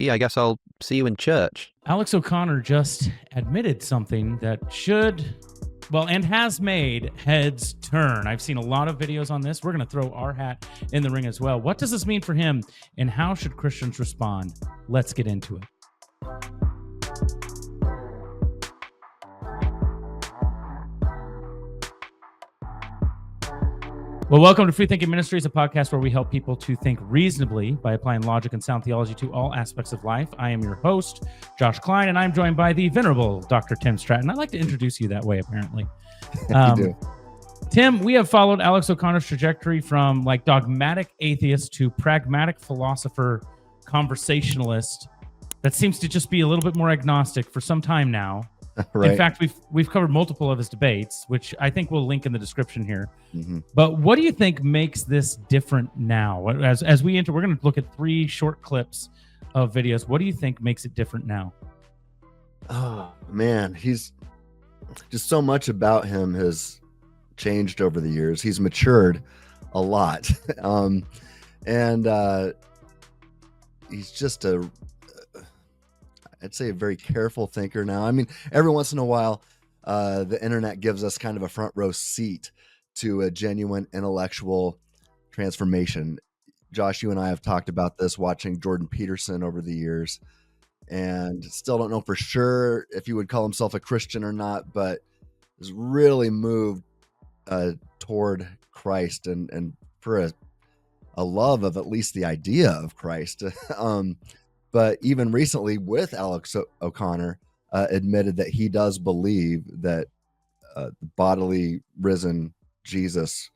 I guess I'll see you in church. Alex O'Connor just admitted something that and has made heads turn. I've seen a lot of videos on this. We're going to throw our hat in the ring as well. What does this mean for him, and how should Christians respond? Let's get into it. Well, welcome to FreeThinking Ministries, a podcast where we help people to think reasonably by applying logic and sound theology to all aspects of life. I am your host, Josh Klein, and I'm joined by the venerable Dr. Tim Stratton. I like to introduce you that way, apparently. You do. Tim, we have followed Alex O'Connor's trajectory from like dogmatic atheist to pragmatic philosopher, conversationalist that seems to just be a little bit more agnostic for some time now. Right. In fact, we've covered multiple of his debates, which I think we'll link in the description here. Mm-hmm. But what do you think makes this different now? As we enter, we're going to look at 3 short clips of videos. What do you think makes it different now? Oh, man, he's just so much about him has changed over the years. He's matured a lot. He's just I'd say a very careful thinker now. I mean, every once in a while, the internet gives us kind of a front row seat to a genuine intellectual transformation. Josh, you and I have talked about this watching Jordan Peterson over the years, and still don't know for sure if he would call himself a Christian or not, but has really moved toward Christ and for a love of at least the idea of Christ. But even recently with Alex O'Connor admitted that he does believe that bodily risen Jesus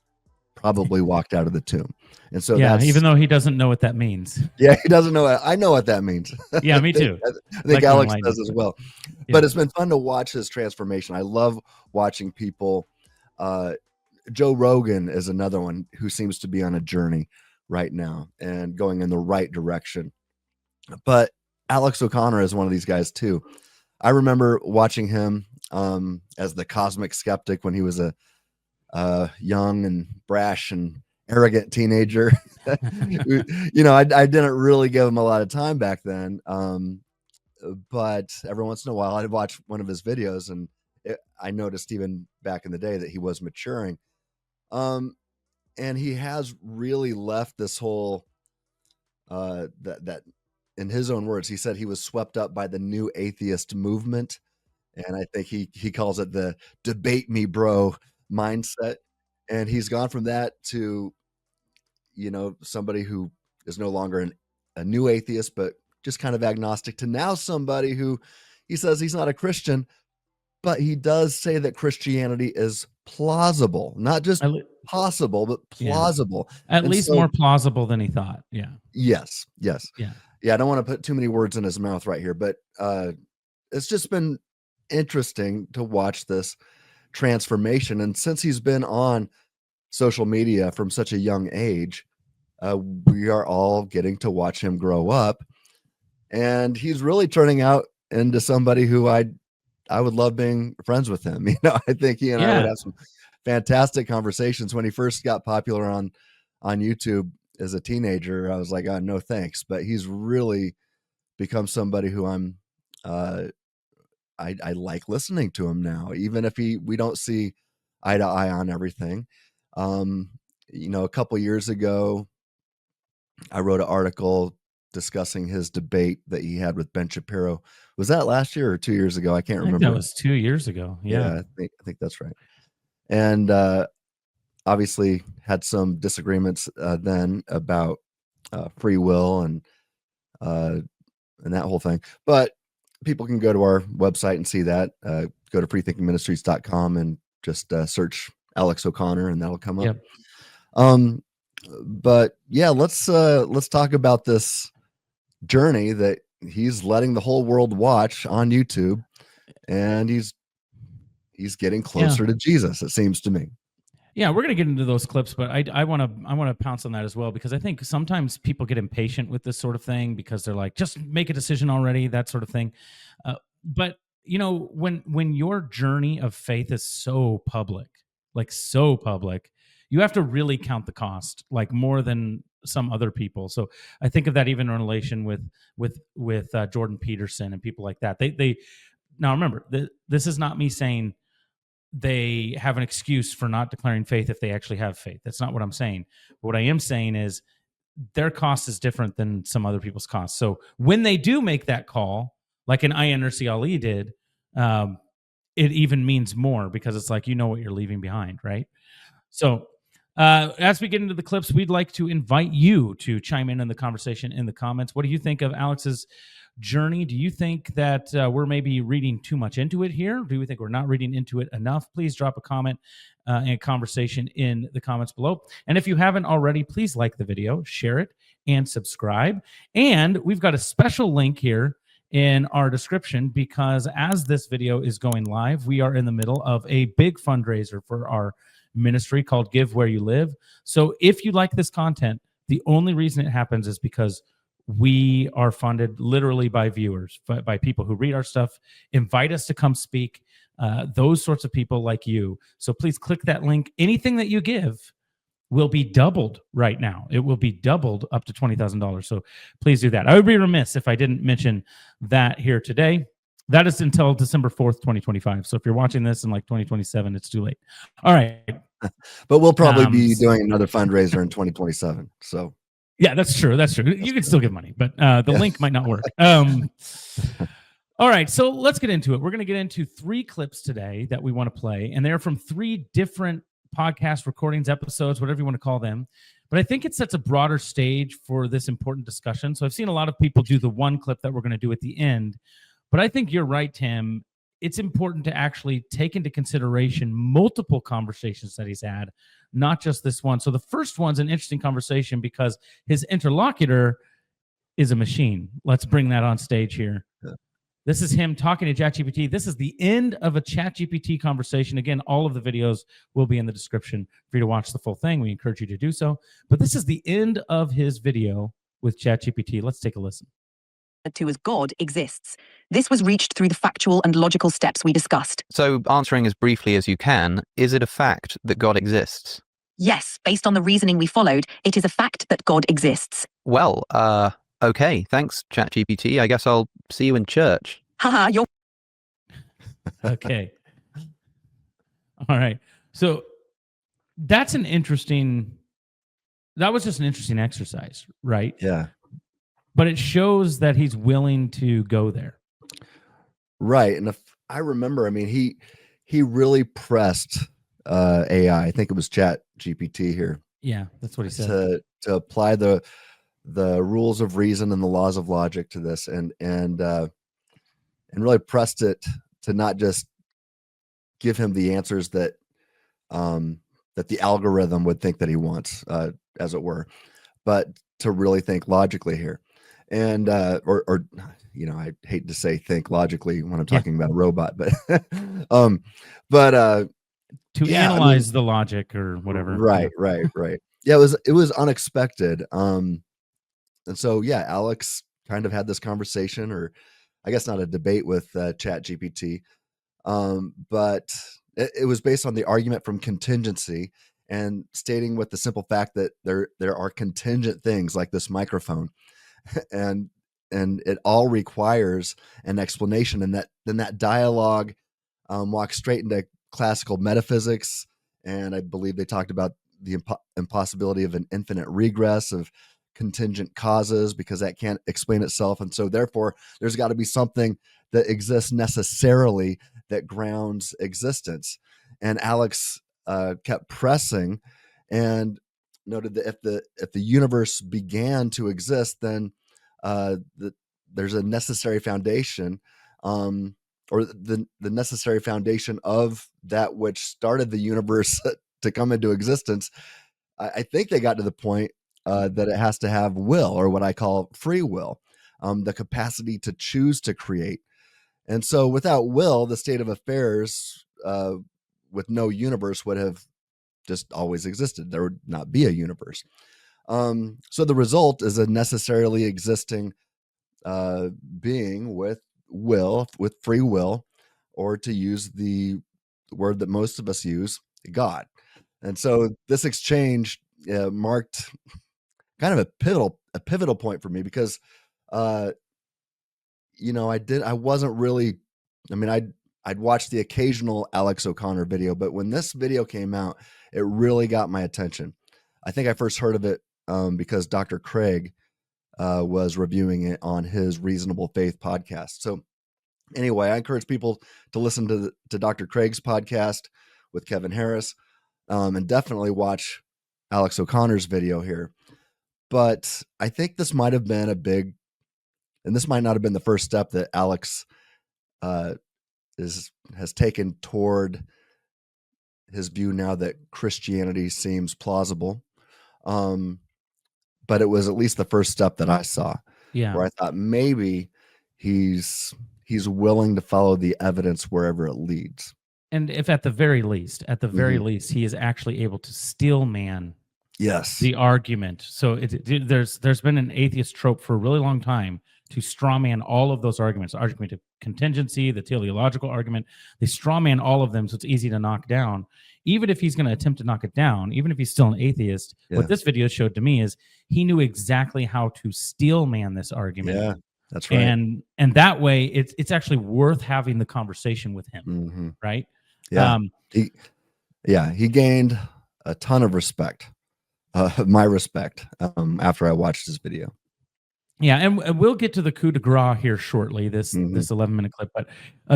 probably walked out of the tomb. And so even though he doesn't know what that means. Yeah, he doesn't know. I know what that means. Yeah, me too. I think Alex does as well. Yeah. But it's been fun to watch his transformation. I love watching people. Joe Rogan is another one who seems to be on a journey right now and going in the right direction. But Alex O'Connor is one of these guys too. I remember watching him as the cosmic skeptic when he was a young and brash and arrogant teenager. I didn't really give him a lot of time back then. But every once in a while I'd watch one of his videos and I noticed even back in the day that he was maturing. And he has really left this whole, that in his own words, he said he was swept up by the new atheist movement. And I think he calls it the debate me bro mindset. And he's gone from that to, somebody who is no longer a new atheist, but just kind of agnostic, to now somebody who he says he's not a Christian, but he does say that Christianity is plausible, not just possible, but plausible. Yeah. At least more plausible than he thought. Yeah. Yes. Yeah. I don't want to put too many words in his mouth right here, but it's just been interesting to watch this transformation. And since he's been on social media from such a young age, we are all getting to watch him grow up. And he's really turning out into somebody who I would love being friends with him. I think he and I would have some fantastic conversations. When he first got popular on YouTube as a teenager, I was like, oh, no thanks. But he's really become somebody who I like listening to him now, even if we don't see eye to eye on everything. A couple years ago, I wrote an article discussing his debate that he had with Ben Shapiro. Was that last year or 2 years ago? I can't remember. That was 2 years ago. Yeah, I think that's right. And obviously had some disagreements then about free will and that whole thing. But people can go to our website and see that. Go to freethinkingministries.com and just search Alex O'Connor, and that'll come up. Yep. But yeah, let's talk about this journey that he's letting the whole world watch on YouTube, and he's getting closer to Jesus, it seems to me. Yeah, we're going to get into those clips, but I want to pounce on that as well, because I think sometimes people get impatient with this sort of thing because they're like, just make a decision already, that sort of thing. But when your journey of faith is so public, you have to really count the cost, like more than some other people. So I think of that even in relation with Jordan Peterson and people like that. They now remember, this is not me saying they have an excuse for not declaring faith if they actually have faith. That's not what I'm saying. But what I am saying is their cost is different than some other people's costs. So when they do make that call, like an INRC Ali did, it even means more because it's like, you know what you're leaving behind, right? So as we get into the clips, we'd like to invite you to chime in the conversation in the comments. What do you think of Alex's journey? Do you think that we're maybe reading too much into it here? Do you think we're not reading into it enough? Please drop a comment and conversation in the comments below. And if you haven't already, please like the video, share it, and subscribe. And we've got a special link here in our description because as this video is going live, we are in the middle of a big fundraiser for our ministry called Give Where You Live. So if you like this content, the only reason it happens is because we are funded literally by viewers, by people who read our stuff, invite us to come speak, those sorts of people like you. So please click that link. Anything that you give will be doubled right now. It will be doubled up to $20,000. So please do that. I would be remiss if I didn't mention that here today. That is until December 4th, 2025. So if you're watching this in like 2027, it's too late. All right. But we'll probably be doing another fundraiser in 2027. So yeah, that's true. That's true. You can still give money, but the link might not work. All right, so let's get into it. We're going to get into 3 clips today that we want to play, and they're from 3 different podcast recordings, episodes, whatever you want to call them. But I think it sets a broader stage for this important discussion. So I've seen a lot of people do the one clip that we're going to do at the end. But I think you're right, Tim. It's important to actually take into consideration multiple conversations that he's had, not just this one. So the first one's an interesting conversation because his interlocutor is a machine. Let's bring that on stage here. Yeah. This is him talking to ChatGPT. This is the end of a ChatGPT conversation. Again, all of the videos will be in the description for you to watch the full thing. We encourage you to do so. But this is the end of his video with ChatGPT. Let's take a listen. To as God exists. This was reached through the factual and logical steps we discussed. So, answering as briefly as you can, is it a fact that God exists? Yes, based on the reasoning we followed, it is a fact that God exists. Well, okay, thanks, ChatGPT. I guess I'll see you in church. Haha, you're... Okay. All right. So, that was just an interesting exercise, right? Yeah. But it shows that he's willing to go there. Right. And if I remember, I mean, he really pressed AI. I think it was ChatGPT here. Yeah, that's what he said. To apply the rules of reason and the laws of logic to this and really pressed it to not just give him the answers that that the algorithm would think that he wants, as it were, but to really think logically here. And or you know, I hate to say think logically when I'm talking about a robot, but to analyze the logic or whatever. Right. Yeah, it was unexpected. And so yeah, Alex kind of had this conversation, or I guess not a debate with ChatGPT, but it was based on the argument from contingency and stating with the simple fact that there are contingent things like this microphone. and it all requires an explanation, and that dialogue walks straight into classical metaphysics, and I believe they talked about the impossibility of an infinite regress of contingent causes because that can't explain itself, and so therefore there's got to be something that exists necessarily that grounds existence. And Alex kept pressing and noted that if the universe began to exist, then there's a necessary foundation, or the necessary foundation of that which started the universe to come into existence. I think they got to the point that it has to have will, or what I call free will, the capacity to choose to create. And so without will, the state of affairs with no universe would have just always existed. There would not be a universe. So the result is a necessarily existing being with will, with free will, or to use the word that most of us use, God. And so this exchange marked kind of a pivotal point for me because, I wasn't really, I mean, I'd watched the occasional Alex O'Connor video, but when this video came out, it really got my attention. I think I first heard of it because Dr. Craig was reviewing it on his Reasonable Faith podcast. So anyway, I encourage people to listen to Dr. Craig's podcast with Kevin Harris, and definitely watch Alex O'Connor's video here. But I think this might have been and this might not have been the first step that Alex has taken toward his view now that Christianity seems plausible. But it was at least the first step that I saw, where I thought maybe he's willing to follow the evidence wherever it leads. And if at the very least, he is actually able to steel man the argument. So there's been an atheist trope for a really long time to straw man all of those arguments, argument of contingency, the teleological argument. They straw man all of them, so it's easy to knock down. Even if he's going to attempt to knock it down, even if he's still an atheist, what this video showed to me is he knew exactly how to steel man this argument. Yeah, that's right. And that way, it's actually worth having the conversation with him, right? Yeah, he gained a ton of respect, my respect, after I watched his video. Yeah, and we'll get to the coup de grace here shortly, this 11-minute clip. But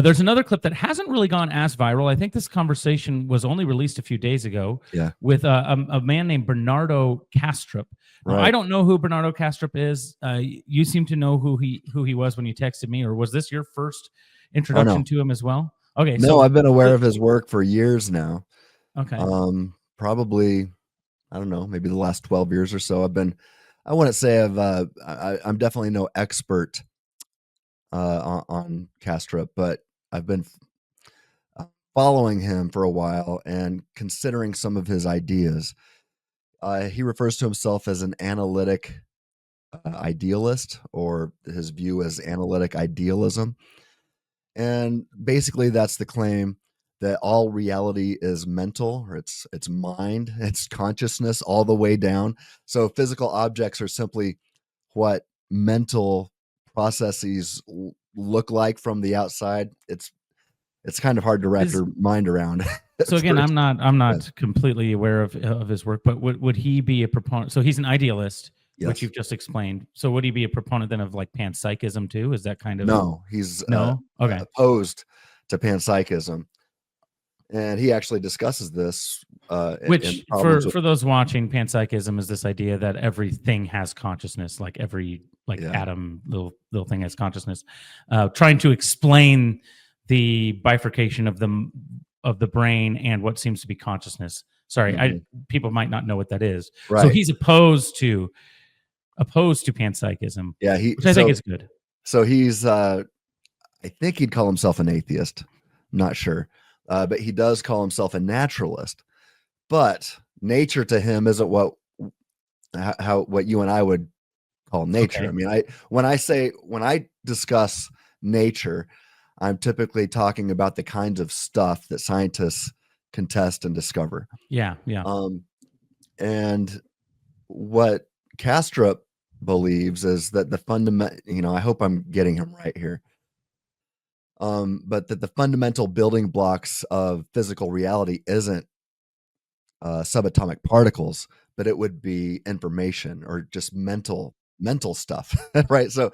there's another clip that hasn't really gone as viral. I think this conversation was only released a few days ago with a man named Bernardo Kastrup. Now, I don't know who Bernardo Kastrup is. You seem to know who he was when you texted me, or was this your first introduction to him as well? Okay. No, I've been aware of his work for years now. Okay. Probably, I don't know, maybe the last 12 years or so. I wouldn't say I'm definitely no expert on Kastrup, but I've been following him for a while and considering some of his ideas. He refers to himself as an analytic idealist, or his view as analytic idealism. And basically that's the claim that all reality is mental, or it's mind, it's consciousness all the way down. So physical objects are simply what mental processes look like from the outside. It's kind of hard to wrap your mind around. So again, I'm not completely aware of his work, but would he be a proponent? So he's an idealist, which you've just explained. So would he be a proponent then of like panpsychism too? Is that kind of no? He's okay, opposed to panpsychism. And he actually discusses this. Which, for those watching, panpsychism is this idea that everything has consciousness, like every atom, little thing has consciousness. Trying to explain the bifurcation of the brain and what seems to be consciousness. Sorry, people might not know what that is. Right. So he's opposed to panpsychism. Yeah, which I think is good. So he's, I think he'd call himself an atheist. I'm not sure. But he does call himself a naturalist. But nature to him isn't what you and I would call nature. Okay. I mean, when I discuss nature, I'm typically talking about the kinds of stuff that scientists can test and discover. Yeah. And what Kastrup believes is that the fundamental, I hope I'm getting him right here. But that the fundamental building blocks of physical reality isn't subatomic particles, but it would be information or just mental stuff, right? So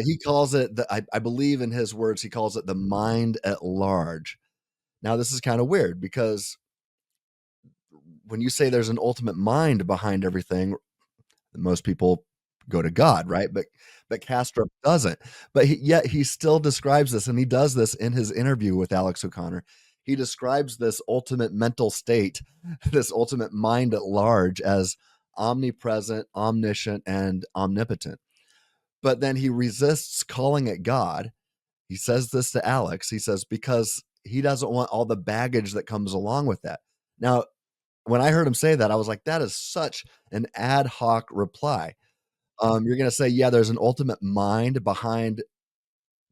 he calls it, I believe in his words, he calls it the mind at large. Now, this is kind of weird because when you say there's an ultimate mind behind everything, most people go to God, right? But Kastrup doesn't. But yet he still describes this, and he does this in his interview with Alex O'Connor. He describes this ultimate mental state, this ultimate mind at large, as omnipresent, omniscient, and omnipotent. But then he resists calling it God. He says this to Alex. He says, because he doesn't want all the baggage that comes along with that. Now, when I heard him say that, I was like, that is such an ad hoc reply. You're going to say, yeah, there's an ultimate mind behind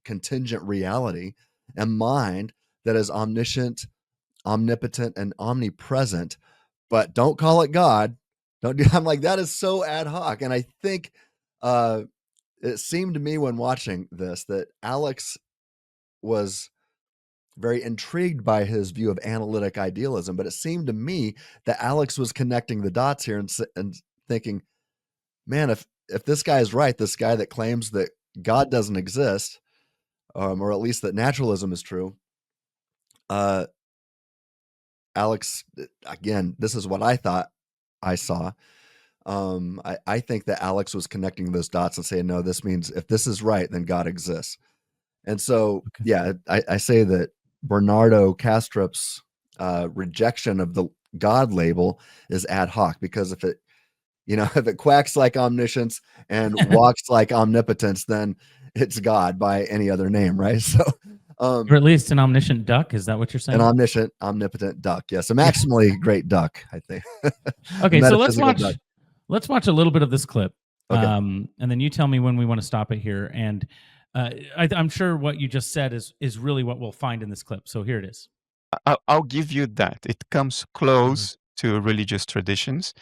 contingent reality, and mind that is omniscient, omnipotent, and omnipresent, but don't call it God. Don't do. I'm like, that is so ad hoc. And I think it seemed to me when watching this that Alex was very intrigued by his view of analytic idealism, but it seemed to me that Alex was connecting the dots here and thinking, man, if this guy is right, this guy that claims that God doesn't exist, or at least that naturalism is true, Alex, again, this is what I thought I saw. I think that Alex was connecting those dots and saying, no, this means if this is right, then God exists. And so, yeah, I say that Bernardo Kastrup's rejection of the God label is ad hoc, because if it quacks like omniscience and walks like omnipotence, then it's God by any other name, right? So, or at least an omniscient duck. Is that what you're saying? An omniscient, omnipotent duck. Yes, a maximally great duck, I think. Okay, so let's watch a little bit of this clip, okay. And then you tell me when we want to stop it here. And I'm sure what you just said is really what we'll find in this clip. So here it is. I'll give you that. It comes close to religious traditions,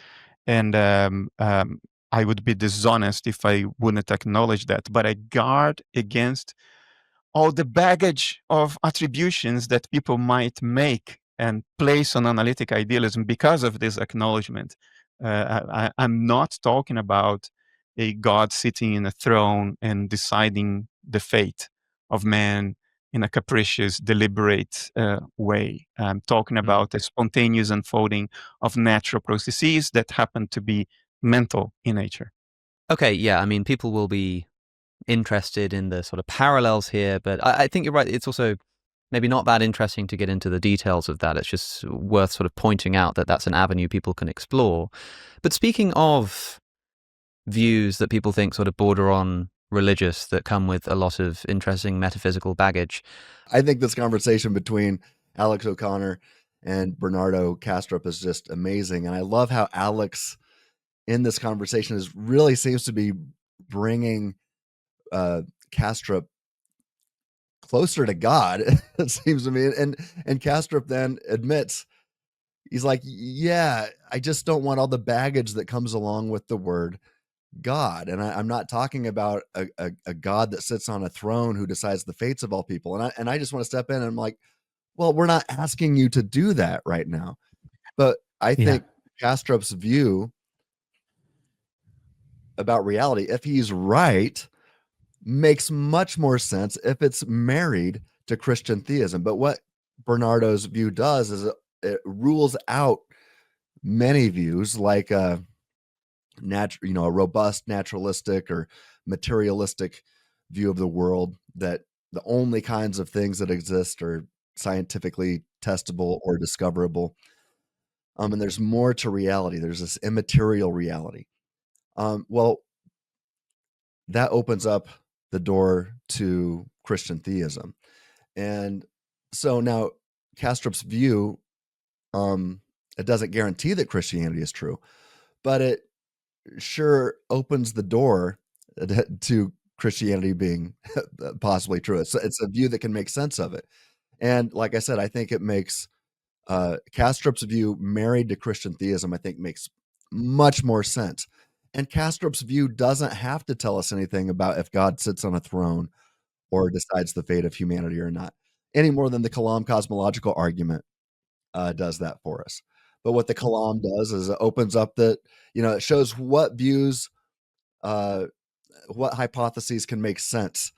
and I would be dishonest if I wouldn't acknowledge that. But I guard against all the baggage of attributions that people might make and place on analytic idealism because of this acknowledgement. I'm not talking about a God sitting in a throne and deciding the fate of man in a capricious, deliberate way. I'm talking about a spontaneous unfolding of natural processes that happen to be mental in nature. Okay, yeah, I mean, people will be interested in the sort of parallels here, but I think you're right. It's also maybe not that interesting to get into the details of that. It's just worth sort of pointing out that that's an avenue people can explore. But speaking of views that people think sort of border on religious, that come with a lot of interesting metaphysical baggage, I think this conversation between Alex O'Connor and Bernardo Kastrup is just amazing. And I love how Alex in this conversation really seems to be bringing Kastrup closer to God, it seems to me. And Kastrup then admits, he's like, yeah, I just don't want all the baggage that comes along with the word God. And I'm not talking about a God that sits on a throne who decides the fates of all people. And I just want to step in and I'm like, well, we're not asking you to do that right now. But I think Kastrup's view about reality, if he's right, makes much more sense if it's married to Christian theism. But what Bernardo's view does is it rules out many views, like a robust naturalistic or materialistic view of the world, that the only kinds of things that exist are scientifically testable or discoverable. And there's more to reality. There's this immaterial reality. Well, that opens up the door to Christian theism. And so now Kastrup's view, it doesn't guarantee that Christianity is true, but it sure opens the door to Christianity being possibly true. It's a view that can make sense of it. And like I said, I think it makes Kastrup's view married to Christian theism, I think makes much more sense. And Kastrup's view doesn't have to tell us anything about if God sits on a throne or decides the fate of humanity or not, any more than the Kalam cosmological argument does that for us. But what the Kalam does is it opens up it shows what views, what hypotheses can make sense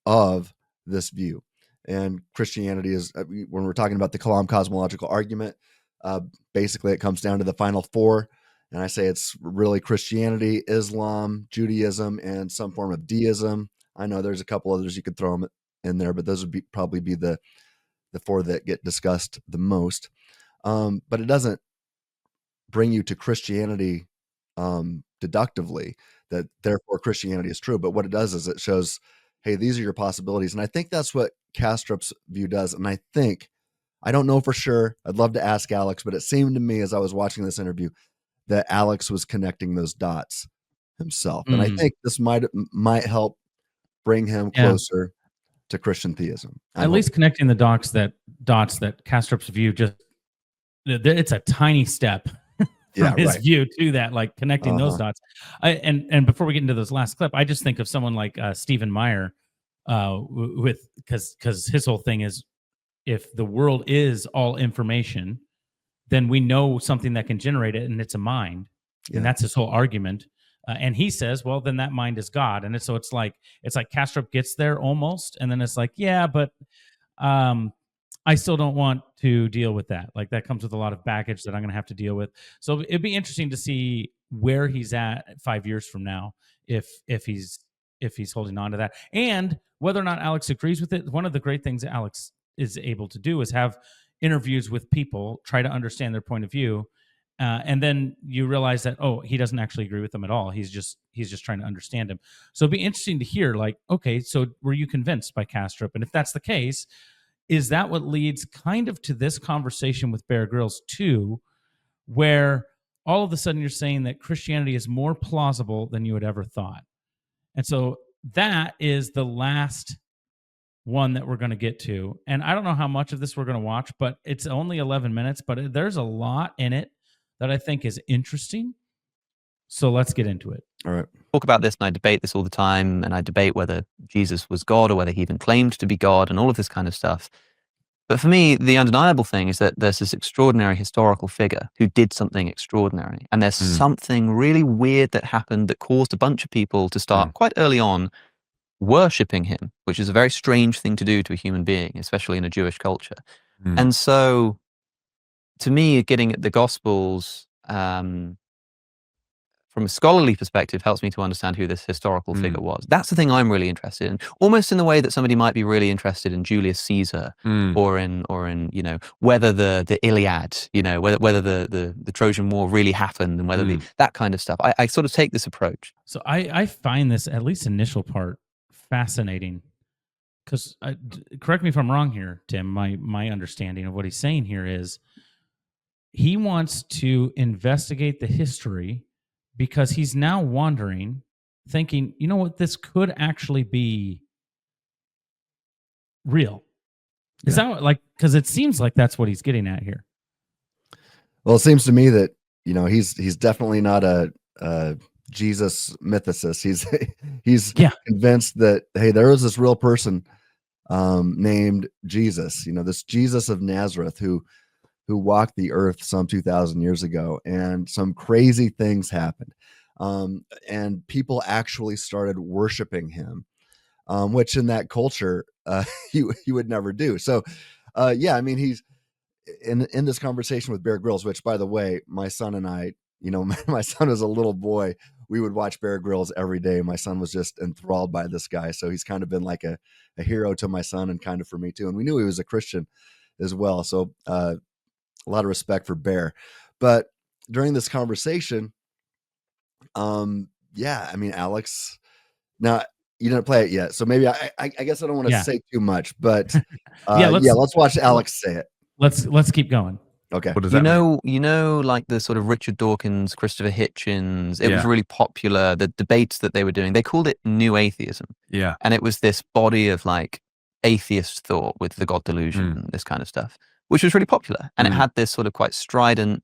of this view. And Christianity is, when we're talking about the Kalam cosmological argument, basically it comes down to the final four. And I say it's really Christianity, Islam, Judaism, and some form of deism. I know there's a couple others you could throw them in there, but those would probably be the four that get discussed the most. But it doesn't bring you to Christianity deductively, that therefore Christianity is true. But what it does is it shows, hey, these are your possibilities. And I think that's what Kastrup's view does. And I don't know for sure. I'd love to ask Alex, but it seemed to me as I was watching this interview that Alex was connecting those dots himself. And I think this might help bring him closer to Christian theism. At least connecting the dots that Kastrup's view it's a tiny step Yeah, his right. view to that, like connecting those Uh-huh. dots. And before we get into this last clip, I just think of someone like Stephen Meyer, with because his whole thing is, if the world is all information, then we know something that can generate it, and it's a mind. Yeah. And that's his whole argument. And he says, well, then that mind is God. And so it's like Kastrup gets there almost, and then it's like, yeah, but I still don't want to deal with that. Like, that comes with a lot of baggage that I'm going to have to deal with. So it'd be interesting to see where he's at 5 years from now, if he's holding on to that, and whether or not Alex agrees with it. One of the great things that Alex is able to do is have interviews with people, try to understand their point of view, and then you realize that, oh, he doesn't actually agree with them at all. He's just trying to understand him. So it'd be interesting to hear, like, okay, so were you convinced by Kastrup? And if that's the case, is that what leads kind of to this conversation with Bear Grylls too, where all of a sudden you're saying that Christianity is more plausible than you had ever thought? And so that is the last one that we're going to get to. And I don't know how much of this we're going to watch, but it's only 11 minutes, but there's a lot in it that I think is interesting. So let's get into it. All right. Talk about this, and I debate this all the time, and I debate whether Jesus was God or whether he even claimed to be God and all of this kind of stuff. But for me, the undeniable thing is that there's this extraordinary historical figure who did something extraordinary. And there's something really weird that happened that caused a bunch of people to start quite early on worshipping him, which is a very strange thing to do to a human being, especially in a Jewish culture. And so, to me, getting at the Gospels from a scholarly perspective helps me to understand who this historical figure was. That's the thing I'm really interested in, almost in the way that somebody might be really interested in Julius Caesar, or in whether the Iliad, whether the Trojan War really happened, and whether that kind of stuff. I sort of take this approach. So I find this, at least initial part, fascinating, because correct me if I'm wrong here, Tim. My understanding of what he's saying here is he wants to investigate the history because he's now wondering, thinking, you know what, this could actually be real. Is that what, like, because it seems like that's what he's getting at here. Well, it seems to me that he's definitely not a Jesus mythicist. He's convinced that, hey, there was this real person named Jesus, this Jesus of Nazareth who walked the earth some 2,000 years ago, and some crazy things happened. And people actually started worshiping him, which in that culture, you would never do. So, he's in this conversation with Bear Grylls, which, by the way, my son and I, my son was a little boy. We would watch Bear Grylls every day. My son was just enthralled by this guy. So he's kind of been like a hero to my son, and kind of for me too. And we knew he was a Christian as well. So, a lot of respect for Bear. But during this conversation, Alex, now you didn't play it yet, so maybe I guess I don't want to say too much, but let's watch Alex say it. Let's keep going. Okay. What does that mean? Like the sort of Richard Dawkins, Christopher Hitchens, it was really popular, the debates that they were doing. They called it New Atheism. Yeah. And it was this body of like atheist thought with the God delusion, this kind of stuff, which was really popular. And it had this sort of quite strident,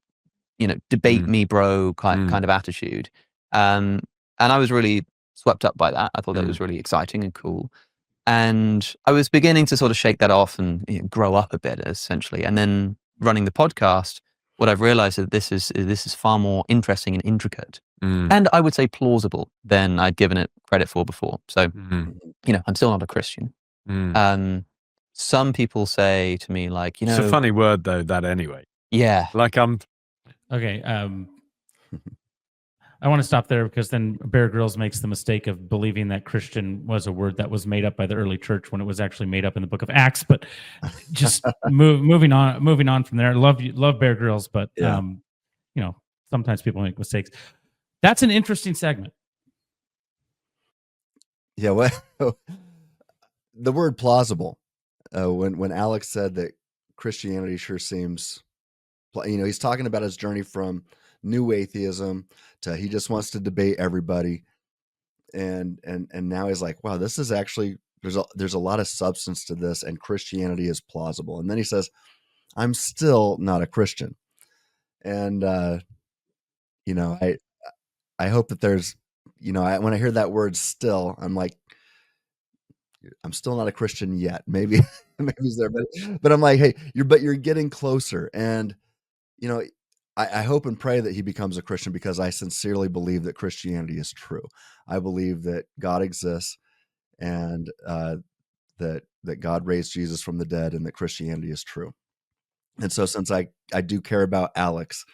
debate me, bro, kind of attitude. And I was really swept up by that. I thought that was really exciting and cool. And I was beginning to sort of shake that off and grow up a bit, essentially. And then running the podcast, what I've realized is that this is far more interesting and intricate, and I would say plausible than I'd given it credit for before. So, I'm still not a Christian. Some people say to me, like, it's a funny word though, that anyway. Yeah. Like Okay. I want to stop there, because then Bear Grylls makes the mistake of believing that Christian was a word that was made up by the early church when it was actually made up in the book of Acts. But just moving on from there. Love Bear Grylls, but sometimes people make mistakes. That's an interesting segment. Yeah, well, the word plausible. When Alex said that Christianity sure seems, he's talking about his journey from new atheism to he just wants to debate everybody, and now he's like, wow, this is actually, there's a lot of substance to this, and Christianity is plausible. And then he says, I'm still not a Christian. And you know, I hope that there's, you know, when I hear that word still, I'm like, I'm still not a Christian yet. Maybe, maybe he's there, but I'm like, hey, you're getting closer. And, you know, I hope and pray that he becomes a Christian, because I sincerely believe that Christianity is true. I believe that God exists, and that God raised Jesus from the dead, and that Christianity is true. And so, since I do care about Alex,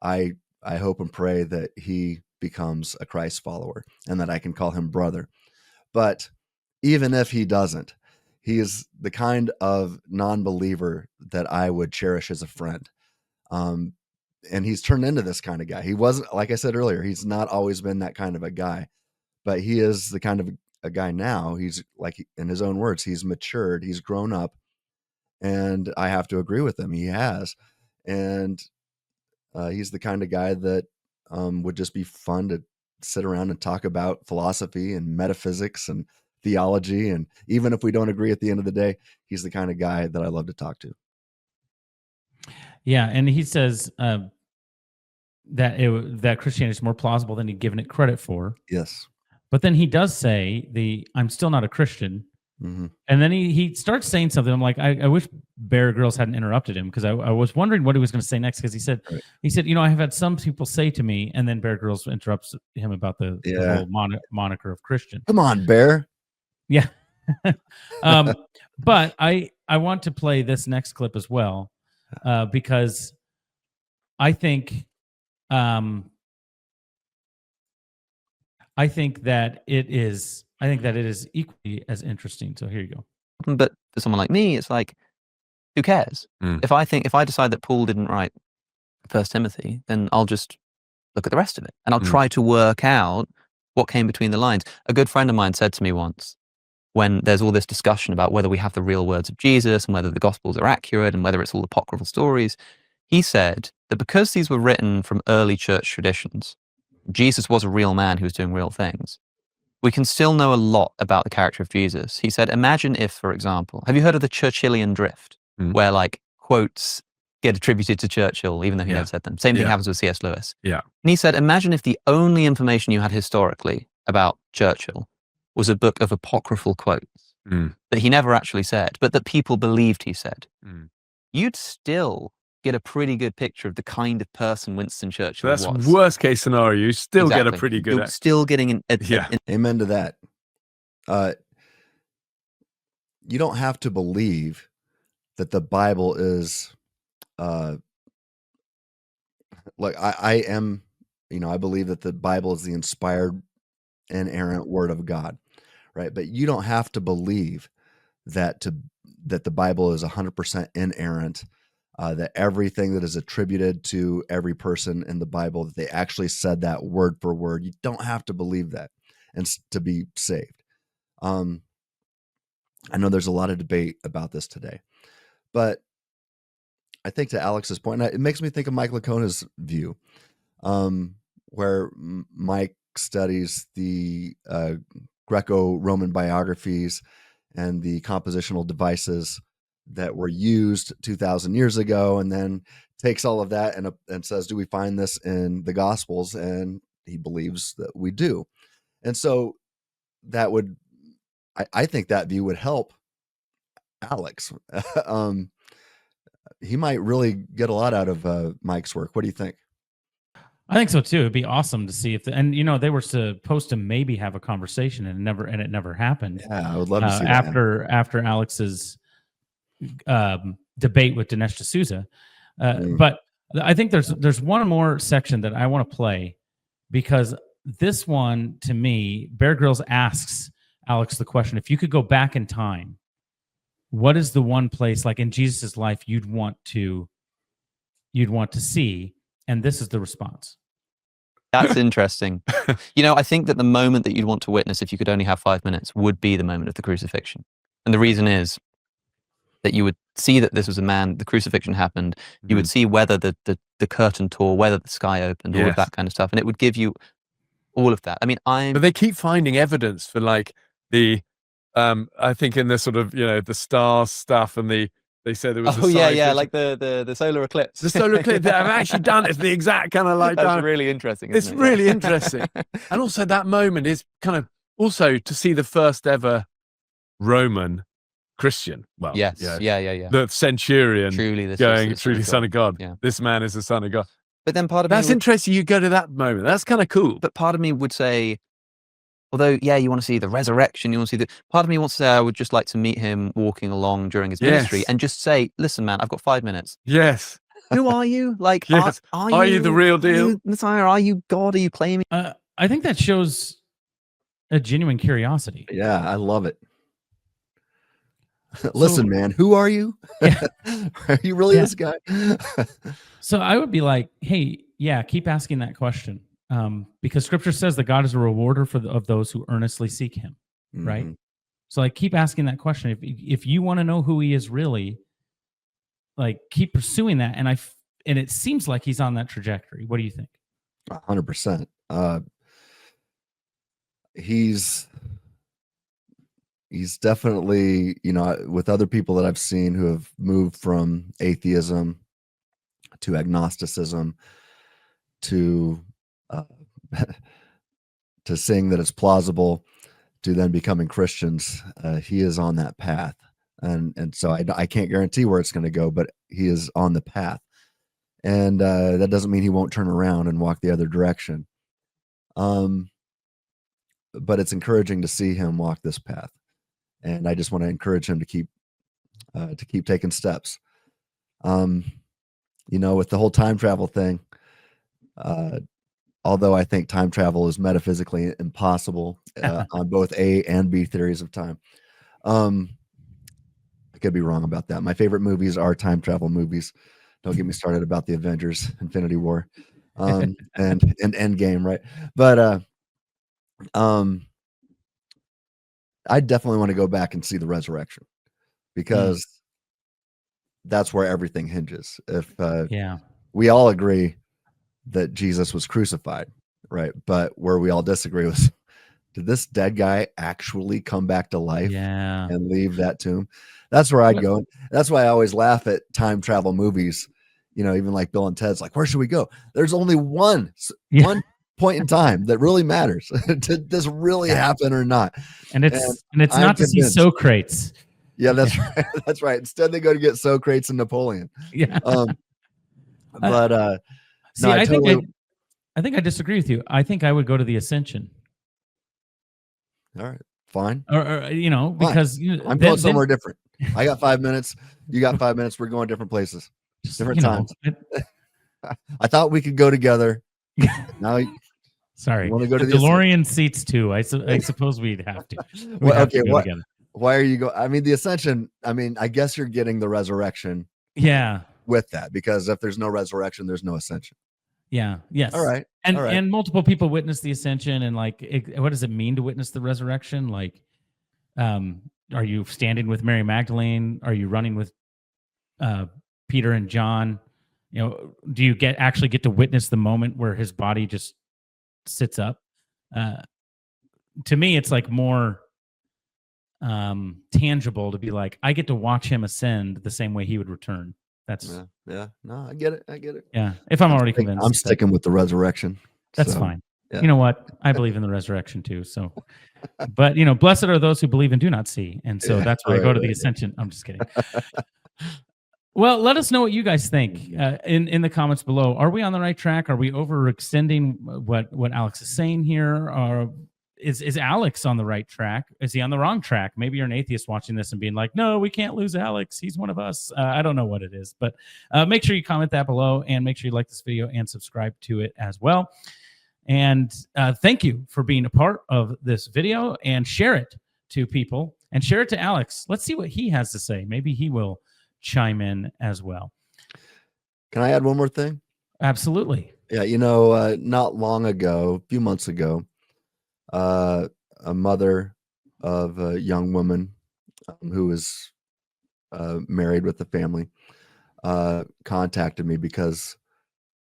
I hope and pray that he becomes a Christ follower, and that I can call him brother. But even if he doesn't, he is the kind of non-believer that I would cherish as a friend. And he's turned into this kind of guy. He wasn't, like I said earlier, he's not always been that kind of a guy, but he is the kind of a guy now. He's, like, in his own words, he's matured, he's grown up, and I have to agree with him. He has. And he's the kind of guy that would just be fun to sit around and talk about philosophy and metaphysics and theology. And even if we don't agree at the end of the day, he's the kind of guy that I love to talk to. Yeah, and he says that Christianity is more plausible than he'd given it credit for. Yes. But then he does say I'm still not a Christian. Mm-hmm. And then he starts saying something. I'm like, I wish Bear Grylls hadn't interrupted him, because I was wondering what he was going to say next. Because he said, you know, I have had some people say to me, and then Bear Grylls interrupts him about the whole moniker of Christian. Come on, Bear. Yeah. But I want to play this next clip as well, because I think that it is equally as interesting. So here you go. But for someone like me, it's like, who cares? If I decide that Paul didn't write 1 Timothy, then I'll just look at the rest of it, and I'll try to work out what came between the lines. A good friend of mine said to me once, when there's all this discussion about whether we have the real words of Jesus and whether the Gospels are accurate and whether it's all apocryphal stories, he said that because these were written from early church traditions, Jesus was a real man who was doing real things, we can still know a lot about the character of Jesus. He said, imagine if, for example, have you heard of the Churchillian drift, where, like, quotes get attributed to Churchill, even though he never said them? Same thing happens with C.S. Lewis. Yeah. And he said, imagine if the only information you had historically about Churchill was a book of apocryphal quotes that he never actually said, but that people believed he said. You'd still get a pretty good picture of the kind of person Winston Churchill was. That's worst case scenario. You still get a pretty good. You're still getting Amen to that. You don't have to believe that the Bible is like I am, you know, I believe that the Bible is the inspired, inerrant word of God, right? But you don't have to believe that the Bible is 100% inerrant, that everything that is attributed to every person in the Bible, that they actually said that word for word. You don't have to believe that and to be saved. I know there's a lot of debate about this today, but I think to Alex's point, it makes me think of Mike Lacona's view, where Mike studies the Greco-Roman biographies and the compositional devices that were used 2,000 years ago, and then takes all of that and says, do we find this in the Gospels? And he believes that we do. And so that would, I think that view would help Alex. He might really get a lot out of Mike's work. What do you think? I think so too. It'd be awesome to see if, and you know, they were supposed to maybe have a conversation, and it never happened. Yeah, I would love to see that after Alex's debate with Dinesh D'Souza. But I think there's one more section that I want to play, because this one, to me, Bear Grylls asks Alex the question: if you could go back in time, what is the one place, like in Jesus's life, you'd want to see? And this is the response. That's interesting. You know, I think that the moment that you'd want to witness, if you could only have 5 minutes, would be the moment of the crucifixion. And the reason is that you would see that this was a man, the crucifixion happened, you would see whether the curtain tore, whether the sky opened, all of that kind of stuff. And it would give you all of that. I mean, But they keep finding evidence for, like, the, I think in the sort of, you know, the star stuff and the They said there was Oh yeah, like the solar eclipse. The solar eclipse. I've actually done it. It's the exact kind of like That's really interesting. It's Isn't it? really interesting. And also that moment is kind of also to see the first ever Roman Christian. Well, yes, yeah. The centurion Truly, this going, is the truly Son of God. Yeah. This man is the Son of God. But then part of That's me interesting. You go to that moment. That's kind of cool. But part of me would say, although, yeah, you want to see the resurrection, you want to see part of me wants to say I would just like to meet him walking along during his ministry and just say, listen, man, I've got 5 minutes. Yes. Who are you? Like, yes. Are you the real deal? Are you Messiah? Are you God? Are you claiming? I think that shows a genuine curiosity. Yeah, I love it. Listen, man, who are you? Yeah. Are you really this guy? So I would be like, hey, yeah, keep asking that question. Because scripture says that God is a rewarder of those who earnestly seek him, right? So like, keep asking that question. If you want to know who he is really, like, keep pursuing that. And it seems like he's on that trajectory. What do you think? 100%. He's definitely, with other people that I've seen who have moved from atheism to agnosticism to seeing that it's plausible to then becoming Christians. He is on that path. And so I can't guarantee where it's going to go, but he is on the path. And that doesn't mean he won't turn around and walk the other direction. But it's encouraging to see him walk this path. And I just want to encourage him to keep taking steps. With the whole time travel thing, although I think time travel is metaphysically impossible on both A and B theories of time, I could be wrong about that. My favorite movies are time travel movies. Don't get me started about the Avengers, Infinity War, and Endgame, right? But I definitely want to go back and see the resurrection because that's where everything hinges. If we all agree that Jesus was crucified, right? But where we all disagree was, did this dead guy actually come back to life and leave that tomb? That's where I'd go. That's why I always laugh at time travel movies, even like Bill and Ted's, like, where should we go? There's only one point in time that really matters. Did this really happen or not? And it's not to see Socrates. Yeah, that's right. That's right. Instead, they go to get Socrates and Napoleon. Yeah. See, I think I disagree with you. I think I would go to the Ascension. All right, fine. Or because I'm going somewhere different. I got 5 minutes. You got 5 minutes. We're going different places, different times. I thought we could go together. Now, sorry. You want to go to the DeLorean seats too. I suppose we'd have to. Why are you going? I mean, the Ascension. I mean, I guess you're getting the resurrection. Yeah. With that, because if there's no resurrection, there's no ascension. Yeah. Yes. All right. And multiple people witness the ascension, and like, what does it mean to witness the resurrection? Like, are you standing with Mary Magdalene? Are you running with Peter and John? Do you actually get to witness the moment where his body just sits up? To me, it's like more tangible to be like, I get to watch him ascend the same way he would return. That's no, I get it. Yeah, if I'm already convinced, I'm sticking with the resurrection. That's fine. Yeah. You know what? I believe in the resurrection too. So, but blessed are those who believe and do not see, and so that's why I go to the Ascension. I'm just kidding. Well, let us know what you guys think in the comments below. Are we on the right track? Are we overextending what Alex is saying here? Or is Alex on the right track? Is he on the wrong track? Maybe you're an atheist watching this and being like, no, we can't lose Alex. He's one of us. I don't know what it is, but make sure you comment that below and make sure you like this video and subscribe to it as well. And thank you for being a part of this video, and share it to people and share it to Alex. Let's see what he has to say. Maybe he will chime in as well. Can I add one more thing? Absolutely. Yeah. Not long ago, a few months ago, a mother of a young woman who was married with a family contacted me because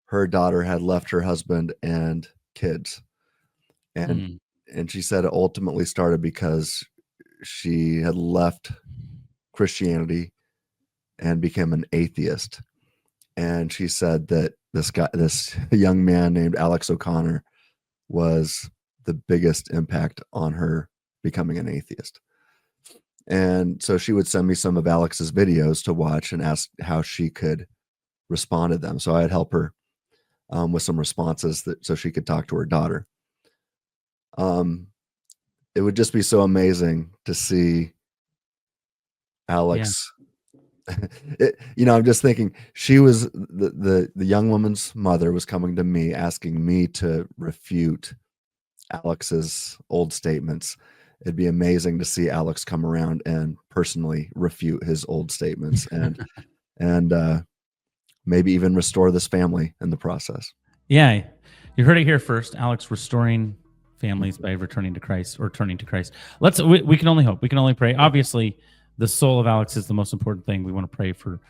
her daughter had left her husband and kids, and she said it ultimately started because she had left Christianity and became an atheist. And she said that this young man named Alex O'Connor was the biggest impact on her becoming an atheist. And so she would send me some of Alex's videos to watch and ask how she could respond to them. So I'd help her with some responses so she could talk to her daughter. It would just be so amazing to see Alex. I'm just thinking she was the young woman's mother was coming to me asking me to refute Alex's old statements. It'd be amazing to see Alex come around and personally refute his old statements and maybe even restore this family in the process. Yeah, you heard it here first. Alex restoring families by returning to Christ or turning to Christ. We can only hope. We can only pray. Obviously, the soul of Alex is the most important thing. We want to pray for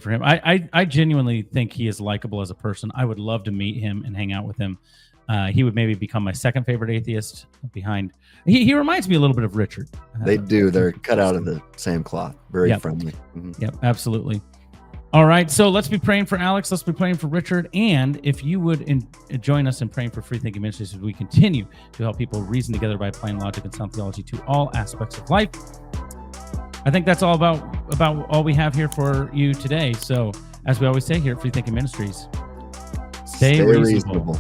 him. I genuinely think he is likable as a person. I would love to meet him and hang out with him. He would maybe become my second favorite atheist behind. He reminds me a little bit of Richard. They do. They're cut out of the same cloth. Very friendly. Mm-hmm. Yep, absolutely. All right, so let's be praying for Alex. Let's be praying for Richard. And if you would join us in praying for FreeThinking Ministries as we continue to help people reason together by applying logic and sound theology to all aspects of life. I think that's all about all we have here for you today. So as we always say here at FreeThinking Ministries, stay reasonable.